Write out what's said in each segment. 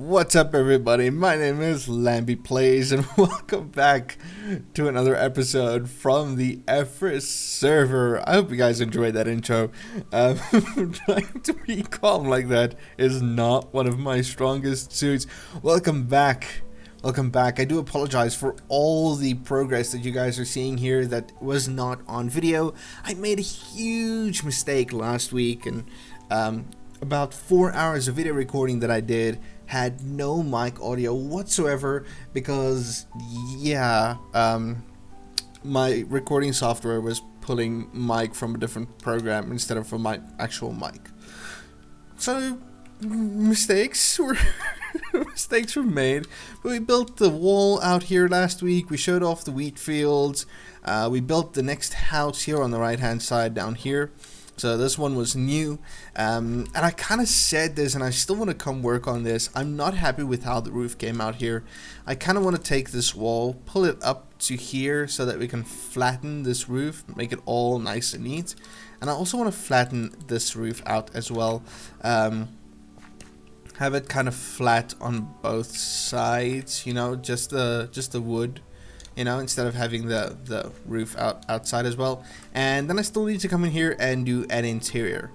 What's up, everybody? My name is Lambie Plays, and welcome back to another episode from the Evriss server. I hope you guys enjoyed that intro. Trying to be calm like that is not one of my strongest suits. Welcome back. Welcome back. I do apologize for all the progress that you guys are seeing here that was not on video. I made a huge mistake last week, and about 4 hours of video recording that I did had no mic audio whatsoever because my recording software was pulling mic from a different program instead of from my actual mic. So mistakes were mistakes were made, but we built the wall out here last week. We showed off the wheat fields. We built the next house here on the right hand side down here. So this one was new, and I kind of said this, and I still want to come work on this. I'm not happy with how the roof came out here. I kind of want to take this wall, pull it up to here so that we can flatten this roof, make it all nice and neat. And I also want to flatten this roof out as well. Have it kind of flat on both sides, you know, just the wood. You know, instead of having the roof outside as well. And then I still need to come in here and do an interior.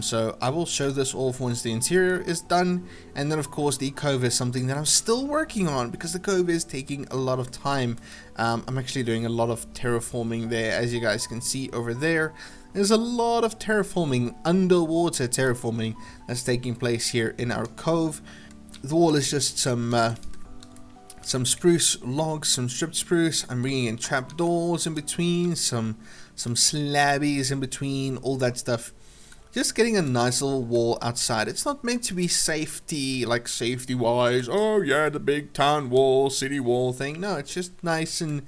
So I will show this off once the interior is done. And then of course the cove is something that I'm still working on because the cove is taking a lot of time. I'm actually doing a lot of terraforming there, as you guys can see over there. There's a lot of terraforming, underwater terraforming, that's taking place here in our cove. The wall is just some spruce logs, some stripped spruce. I'm bringing in trapdoors in between, some slabbies in between, all that stuff. Just getting a nice little wall outside. It's not meant to be safety, like safety wise. Oh yeah, the big town wall, city wall thing. No, it's just nice and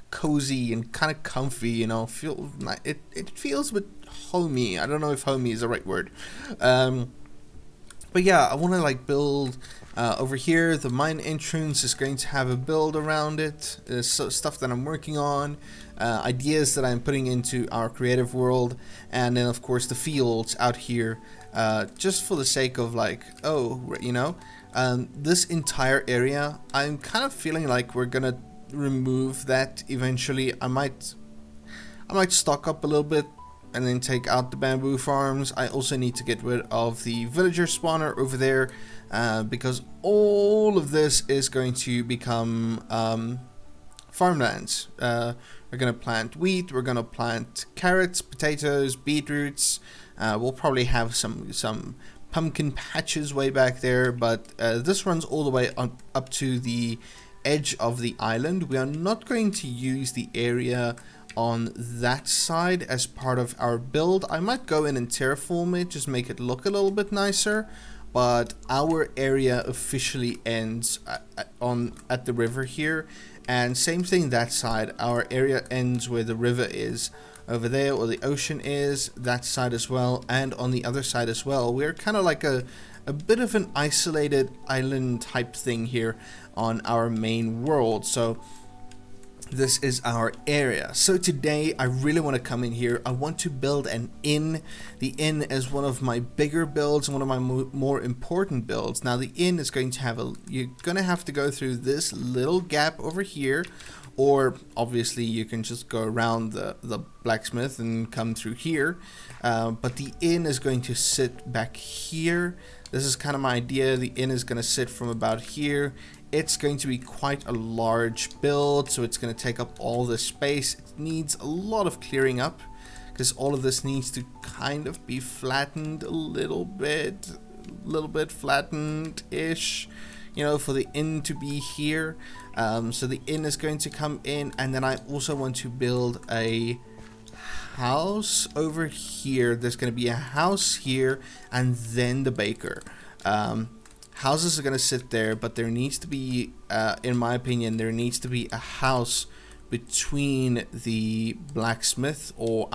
cozy and kind of comfy. You know, it feels a bit homey. I don't know if homey is the right word. But yeah, I want to like build over here. The mine entrance is going to have a build around it. There's stuff that I'm working on, ideas that I'm putting into our creative world, and then of course the fields out here, just for the sake of like, oh, you know, this entire area. I'm kind of feeling like we're gonna remove that eventually. I might stock up a little bit and then take out the bamboo farms. I also need to get rid of the villager spawner over there, because all of this is going to become farmlands. We're going to plant wheat, we're going to plant carrots, potatoes, beetroots. We'll probably have some pumpkin patches way back there, but this runs all the way up to the edge of the island. We are not going to use the area on that side as part of our build. I might go in and terraform it, just make it look a little bit nicer, but our area officially ends at the river here, and same thing that side. Our area ends where the river is over there, or the ocean is that side as well, and on the other side as well. We're kind of like a bit of an isolated island type thing here on our main world. So this is our area. So today I really want to come in here. I want to build an inn. The inn is one of my bigger builds, one of my more important builds. Now the inn is going to have you're going to have to go through this little gap over here, or obviously you can just go around the blacksmith and come through here. But the inn is going to sit back here. This is kind of my idea. The inn is going to sit from about here. It's going to be quite a large build, so it's going to take up all this space. It needs a lot of clearing up because all of this needs to kind of be flattened a little bit flattened-ish, you know, for the inn to be here. So the inn is going to come in, and then I also want to build a house over here. There's going to be a house here, and then the baker. Houses are going to sit there, but there needs to be, in my opinion, there needs to be a house between the blacksmith or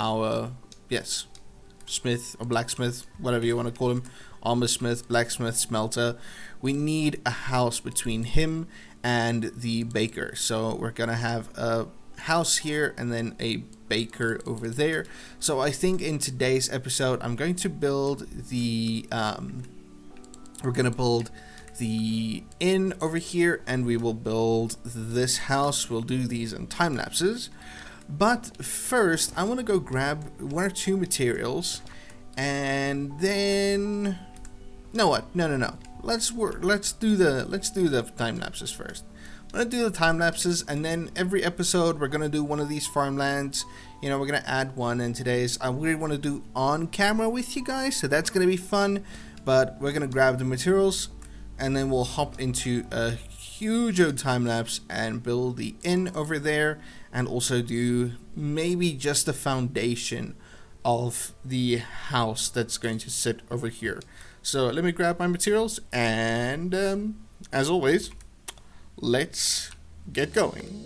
smith or blacksmith, whatever you want to call him, armor smith, blacksmith, smelter. We need a house between him and the baker. So we're going to have a house here and then a baker over there. So I think in today's episode I'm going to build the we're gonna build the inn over here, and we will build this house. We'll do these in time lapses. But first, I want to go grab 1 or 2 materials, and then, no, what? No. Let's do the time lapses first. I'm gonna do the time lapses, and then every episode we're gonna do one of these farmlands. You know, we're gonna add one, and today's I really want to do on camera with you guys, so that's gonna be fun. But we're gonna grab the materials, and then we'll hop into a huge time lapse and build the inn over there, and also do maybe just the foundation of the house that's going to sit over here. So let me grab my materials, and as always, let's get going.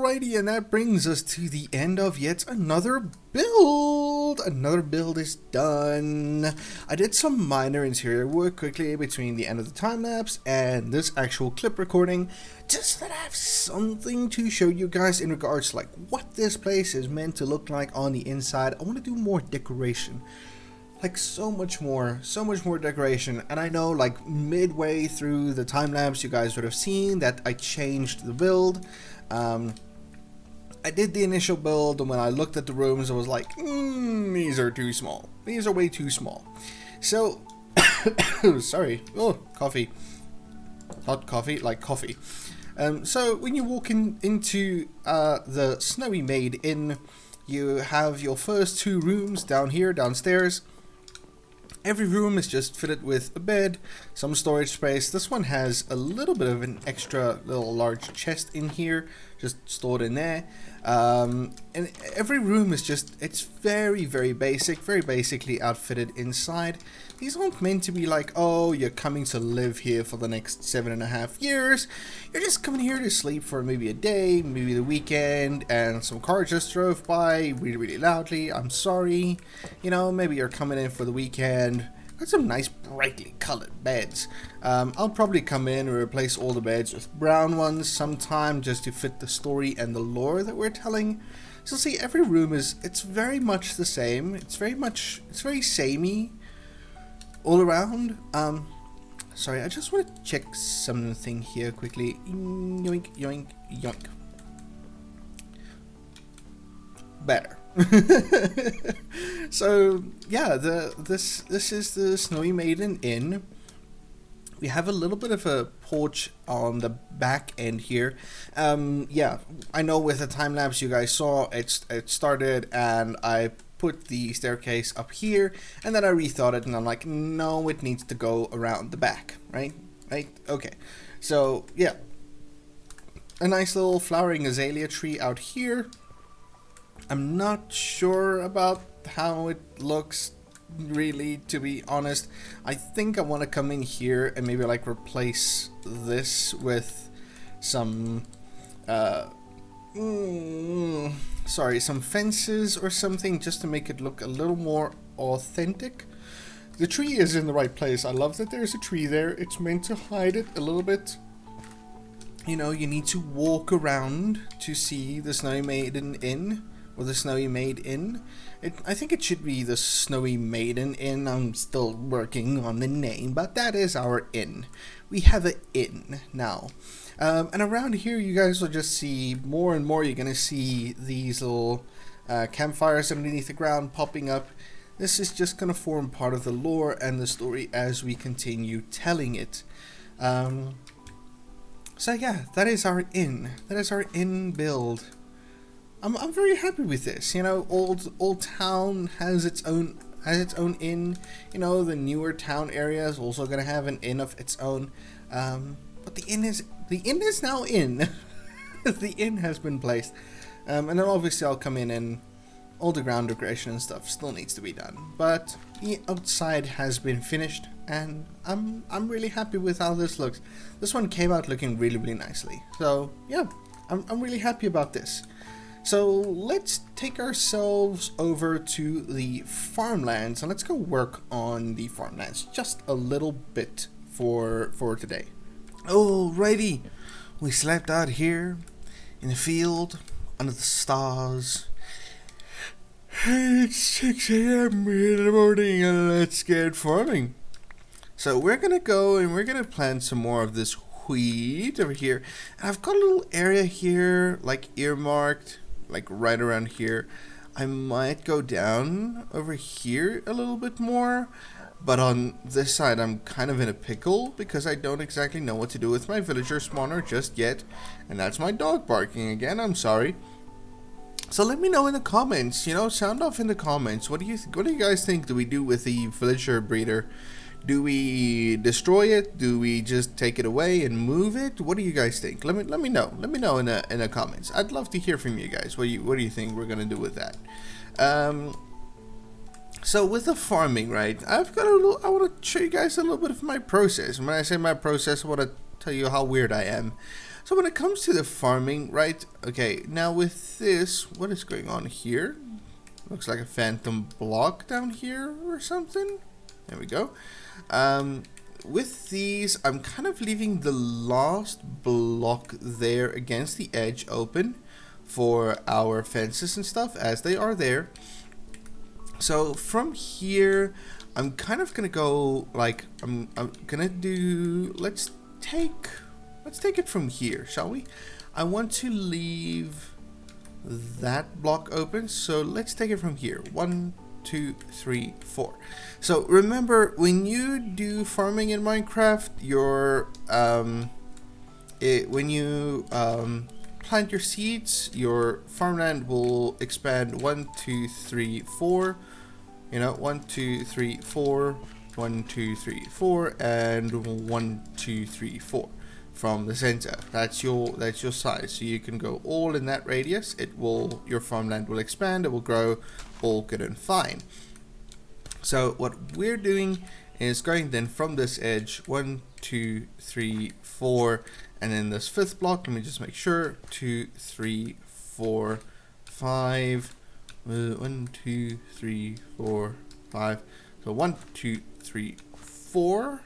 Alrighty, and that brings us to the end of yet another build. Another build is done. I did some minor interior work quickly between the end of the time lapse and this actual clip recording, just that I have something to show you guys in regards to like what this place is meant to look like on the inside. I want to do more decoration. Like so much more decoration. And I know like midway through the time lapse you guys would have seen that I changed the build. I did the initial build, and when I looked at the rooms I was like, these are too small. These are way too small. So sorry, coffee. Hot coffee, like coffee. So when you walk into the Snowy Maid Inn, you have your first 2 rooms down here, downstairs. Every room is just fitted with a bed, some storage space. This one has a little bit of an extra little large chest in here, just stored in there. And every room is just, it's very basic, very basically outfitted inside. These aren't meant to be like, oh, you're coming to live here for the next 7.5 years. You're just coming here to sleep for maybe a day, maybe the weekend, and some car just drove by really loudly. I'm sorry. You know, maybe you're coming in for the weekend. Got some nice brightly colored beds. I'll probably come in and replace all the beds with brown ones sometime, just to fit the story and the lore that we're telling. So see, every room is, it's very much the same. It's very samey all around. Sorry, I just want to check something here quickly. Yoink, yoink, yoink. Better. So yeah, this is the Snowy Maiden Inn. We have a little bit of a porch on the back end here. Yeah, I know with the time lapse you guys saw, it started and I put the staircase up here, and then I rethought it and I'm like, no, it needs to go around the back, right? Okay, so yeah, a nice little flowering azalea tree out here. I'm not sure about how it looks, really, to be honest. I think I want to come in here and maybe like replace this with some some fences or something, just to make it look a little more authentic. The tree is in the right place. I love that there's a tree there. It's meant to hide it a little bit. You know, you need to walk around to see the Snowy Maiden Inn, or the Snowy Maid Inn. I think it should be the Snowy Maiden Inn. I'm still working on the name, but that is our inn. We have an inn now. And around here you guys will just see more and more. You're going to see these little campfires underneath the ground popping up. This is just going to form part of the lore and the story as we continue telling it. So yeah, that is our inn. That is our inn build. I'm very happy with this. You know, Old Town has its own has its own inn. You know, the newer town area is also gonna have an inn of its own. But the inn is now in. The inn has been placed, and then obviously I'll come in and all the ground decoration and stuff still needs to be done. But the outside has been finished, and I'm really happy with how this looks. This one came out looking really nicely. So yeah, I'm really happy about this. So let's take ourselves over to the farmlands and let's go work on the farmlands just a little bit for today. Alrighty, we slept out here in the field under the stars. It's 6 a.m. in the morning and let's get farming. So we're gonna go and we're gonna plant some more of this wheat over here. And I've got a little area here like earmarked, like right around here. I might go down over here a little bit more, but on this side I'm kind of in a pickle because I don't exactly know what to do with my villager spawner just yet. And that's my dog barking again, I'm sorry. So let me know in the comments, you know, sound off in the comments. What do you guys think do we do with the villager breeder? Do we destroy it? Do we just take it away and move it? What do you guys think? Let me know. Let me know in the comments. I'd love to hear from you guys. What do you think we're gonna do with that? So with the farming, right? I've got a little. I want to show you guys a little bit of my process. When I say my process, I want to tell you how weird I am. So when it comes to the farming, right? Okay, now with this, what is going on here? Looks like a phantom block down here or something. There we go. With these, I'm kind of leaving the last block there against the edge open for our fences and stuff as they are there. So from here, I'm kind of gonna go like I'm gonna do. Let's take it from here, shall we? I want to leave that block open, so let's take it from here. 1, 2, 3, 4. So remember, when you do farming in Minecraft, when you plant your seeds, your farmland will expand 1, 2, 3, 4. You know, 1, 2, 3, 4, 1, 2, 3, 4, and 1, 2, 3, 4 from the center. That's your size. So you can go all in that radius. Your farmland will expand. It will grow, all good and fine. So what we're doing is going then from this edge 1, 2, 3, 4, and then this fifth block. Let me just make sure 2, 3, 4, 5. 1, 2, 3, 4, 5. So 1, 2, 3, 4.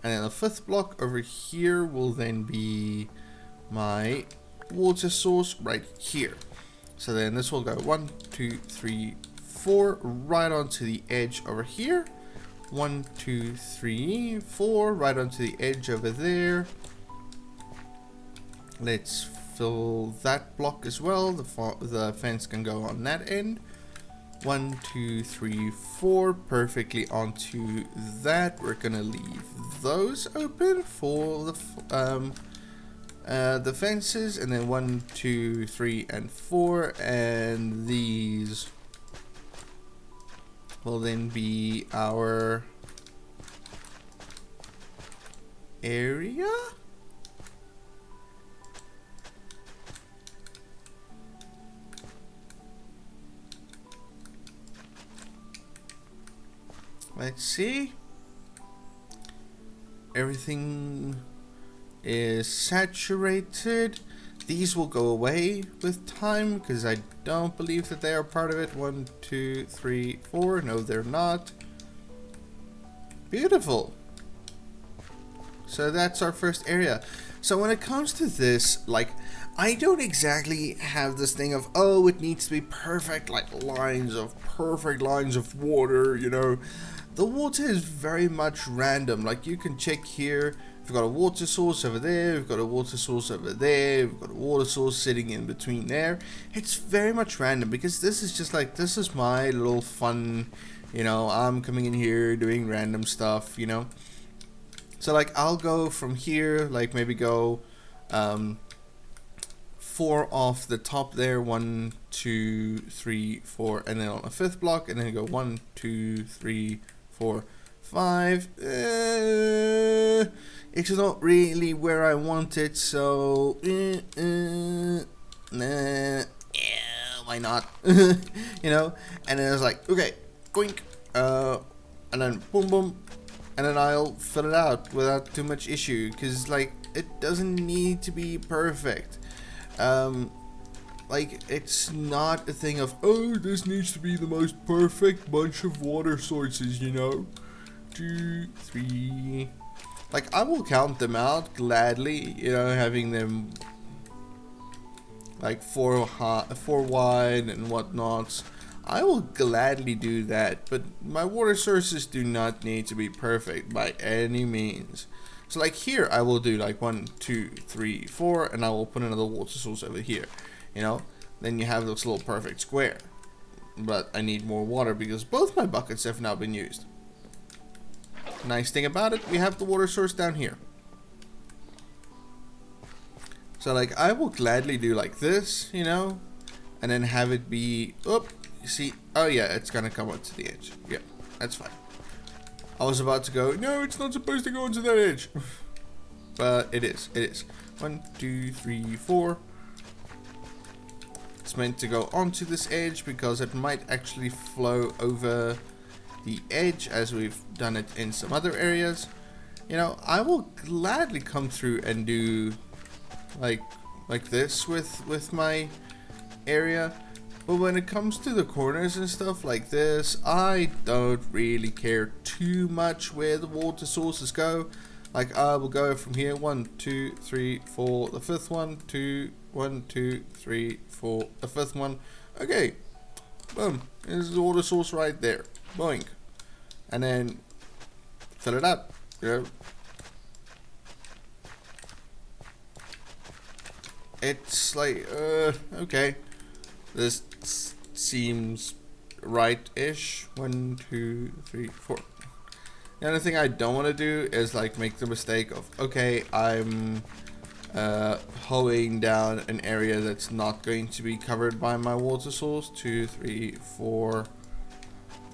And then the fifth block over here will then be my water source right here. So then this will go 1, 2, 3, 4 right onto the edge over here. 1, 2, 3, 4 right onto the edge over there. Let's fill that block as well. The fence can go on that end. 1, 2, 3, 4 perfectly onto that. We're gonna leave those open for the fences, and then 1, 2, 3, and 4, and these will then be our area. Let's see. Everything is saturated. These will go away with time because I don't believe that they are part of it. 1, 2, 3, 4. No, they're not. Beautiful. So that's our first area. So when it comes to this, like, I don't exactly have this thing of, oh, it needs to be perfect, like perfect lines of water, you know. The water is very much random. Like, you can check here. We've got a water source over there. We've got a water source over there. We've got a water source sitting in between there. It's very much random because this is just like, this is my little fun, you know, I'm coming in here doing random stuff, you know. So like, I'll go from here, like maybe go 4 off the top there, 1, 2, 3, 4, and then on a 5th block, and then go 1, 2, 3, 4, 5. It's not really where I want it, so nah, yeah, why not? You know. And then it's like, okay, goink, and then boom, boom, and then I'll fill it out without too much issue, because like it doesn't need to be perfect. Like, it's not a thing of, oh, this needs to be the most perfect bunch of water sources, you know. 2, 3. Like, I will count them out gladly, you know, having them like 4 wide and whatnot. I will gladly do that, but my water sources do not need to be perfect by any means. So like here, I will do like 1, 2, 3, 4, and I will put another water source over here. You know, then you have this little perfect square. But I need more water because both my buckets have now been used. Nice thing about it, we have the water source down here. So like, I will gladly do like this, you know, and then have it be, you see, oh yeah, it's gonna come up to the edge. Yeah, that's fine. I was about to go, no, it's not supposed to go into that edge. But it is, it is. 1, 2, 3, 4. It's meant to go onto this edge because it might actually flow over the edge as we've done it in some other areas. You know, I will gladly come through and do like this with my area. But when it comes to the corners and stuff like this, I don't really care too much where the water sources go. Like, I will go from here, 1, 2, 3, 4, the 5th one, 2, 1, 2, 3, 4, the 5th one. Okay, boom, there's the water source right there, boing. And then fill it up, you know. It's like, okay, this seems right-ish. 1, 2, 3, 4. The only thing I don't want to do is like make the mistake of, okay, I'm hoeing down an area that's not going to be covered by my water source. 2, 3, 4,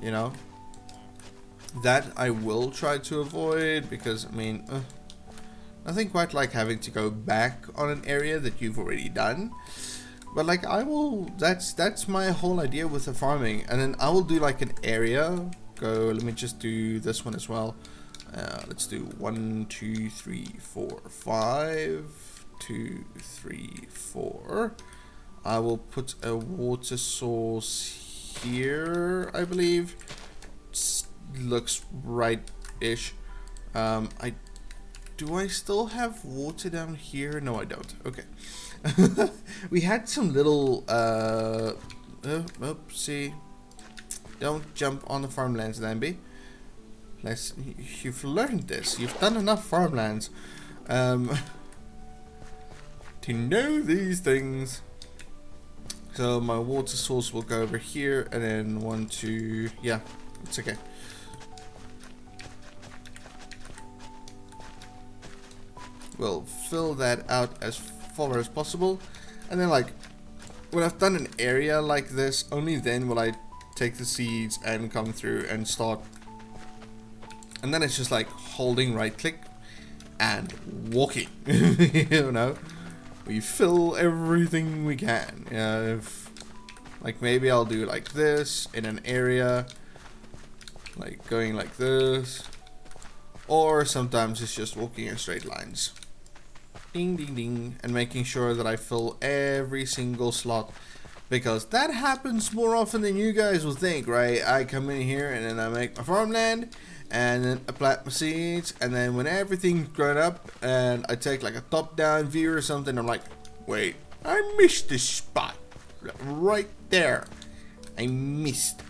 you know. That I will try to avoid because, I mean, nothing quite like having to go back on an area that you've already done. But like, I will, that's my whole idea with the farming. And then I will do like an area. Let me just do this one as well. Let's do 1, 2, 3, 4, 5. 2, 3, 4. I will put a water source here, I believe. Looks right-ish. Do I still have water down here? No, I don't. Okay. We had some little oopsie. Don't jump on the farmlands, Lambie. You've learned this. You've done enough farmlands to know these things. So my water source will go over here, and then 1, 2. Yeah, it's okay. We'll fill that out as far as possible, and then like when I've done an area like this, only then will I take the seeds and come through and start, and then it's just like holding right click and walking. You know, we fill everything we can. If like maybe I'll do like this in an area, like going like this, or sometimes it's just walking in straight lines. Ding ding ding, and making sure that I fill every single slot, because that happens more often than you guys will think, right? I come in here and then I make my farmland and then I plant my seeds, and then when everything's grown up and I take like a top down view or something, I'm like, wait, I missed this spot right there. I missed.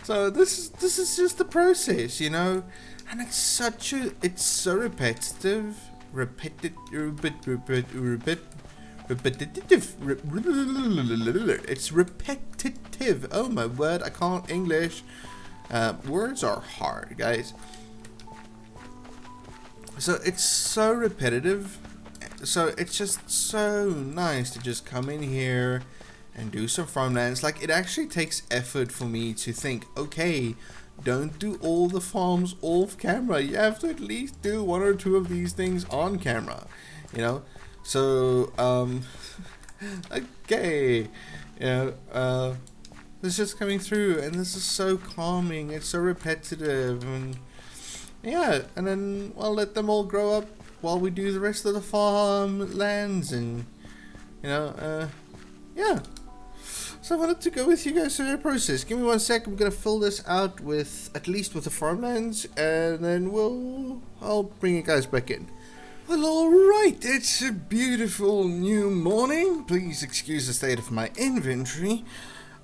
So this is just the process, you know, and it's so repetitive. It's repetitive. Oh my word, I can't English. Words are hard, guys. So it's so repetitive So it's just so nice to just come in here and do some farmlands. Like, it actually takes effort for me to think, okay, don't do all the farms off camera. You have to at least do one or two of these things on camera, you know? So, okay, you know, this is just coming through, and this is so calming. It's so repetitive, and yeah, and then I'll let them all grow up while we do the rest of the farmlands, and you know, yeah. So I wanted to go with you guys through the process. Give me 1 sec. I'm gonna fill this out with at least with the farmlands, and then I'll bring you guys back in. Well, alright, it's a beautiful new morning. Please excuse the state of my inventory.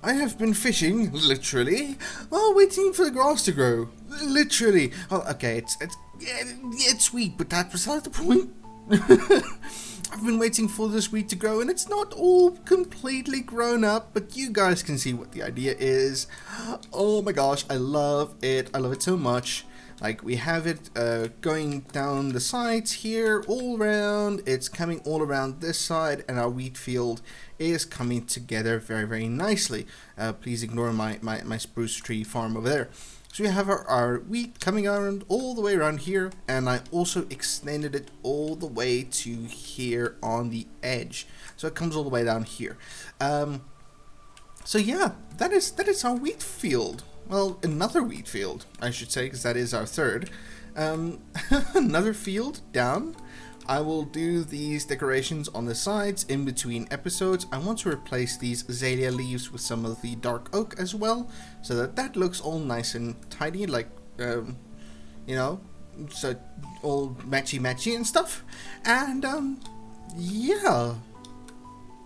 I have been fishing, literally, while waiting for the grass to grow. Literally. Oh, okay, it's sweet, but that's beside the point. I've been waiting for this wheat to grow, and it's not all completely grown up, but you guys can see what the idea is. Oh my gosh, I love it. I love it so much. Like, we have it going down the sides here, all around. It's coming all around this side, and our wheat field is coming together very, very nicely. Please ignore my spruce tree farm over there. So we have our wheat coming around all the way around here, and I also extended it all the way to here on the edge. So it comes all the way down here. So yeah, that is our wheat field. Well, another wheat field, I should say, because that is our third. Another field down. I will do these decorations on the sides in between episodes. I want to replace these azalea leaves with some of the dark oak as well, so that looks all nice and tidy, like, you know, so all matchy and stuff. And yeah,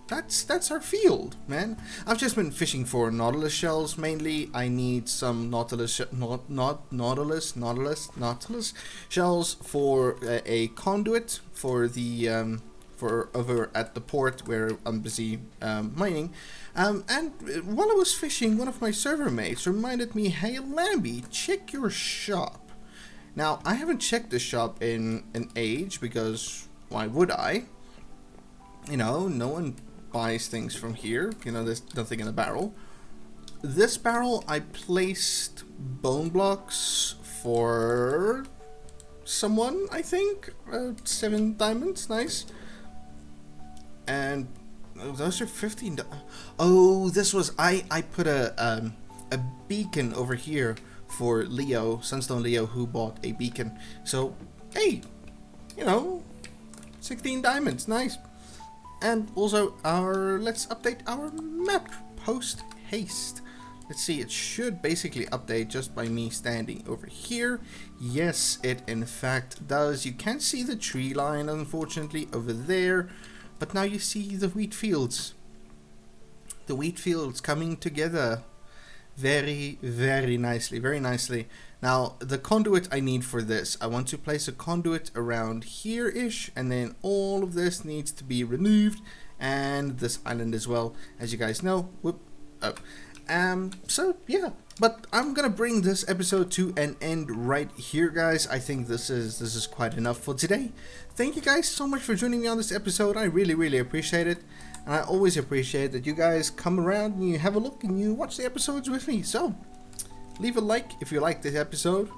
that's our field, man. I've just been fishing for nautilus shells mainly. I need some nautilus shells for a conduit for the for over at the port where I'm busy mining. And while I was fishing, one of my server mates reminded me, "Hey Lambie, check your shop." Now, I haven't checked the shop in an age, because why would I? You know, no one buys things from here. You know, there's nothing in the barrel. This barrel, I placed bone blocks for someone, I think. 7 diamonds, nice. And those are 15. Oh, this was I put a beacon over here for Leo, Sunstone Leo, who bought a beacon. So hey, you know, 16 diamonds, nice. And also let's update our map post haste. Let's see, it should basically update just by me standing over here. Yes, it in fact does. You can't see the tree line, unfortunately, over there, but now you see the wheat fields. The wheat fields coming together very, very nicely, very nicely. Now, the conduit I need for this, I want to place a conduit around here-ish, and then all of this needs to be removed, and this island as well, as you guys know. Whoop. Oh. So yeah, but I'm gonna bring this episode to an end right here, guys. I think this is quite enough for today. Thank you guys so much for joining me on this episode. I really, really appreciate it, and I always appreciate that you guys come around and you have a look and you watch the episodes with me. So leave a like if you like this episode.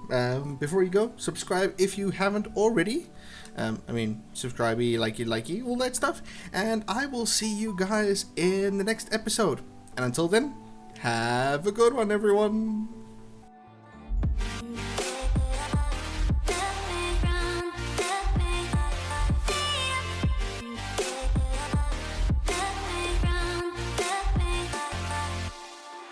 Before you go, subscribe if you haven't already. I mean, subscribe, likey, all that stuff. And I will see you guys in the next episode. And until then, have a good one, everyone.